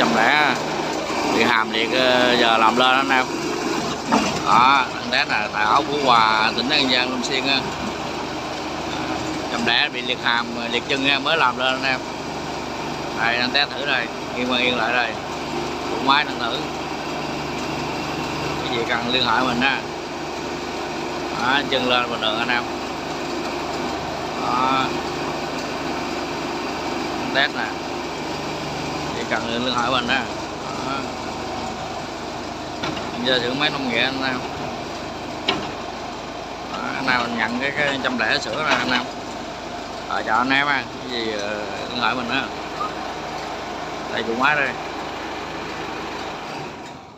100 điện hàm liệt giờ làm lên anh em. Đó, thằng test là tại áo Phú Hòa, tỉnh An Giang, Long Xuyên á. 100 bị liệt hàm liệt chân nha, mới làm lên anh em. Đây anh test thử đây, yên lại đây, phụ máy đang thử. Cái gì cần liên hệ mình á. Đó, chân lên bình thường anh em. Đó, test nè, chỉ cần liên hệ mình á. Giờ thử máy nông nghệ anh em. Anh nào nhận cái 100 sữa ra anh em. Chào anh em á, cái gì liên hệ mình á. Đây chủ máy đây.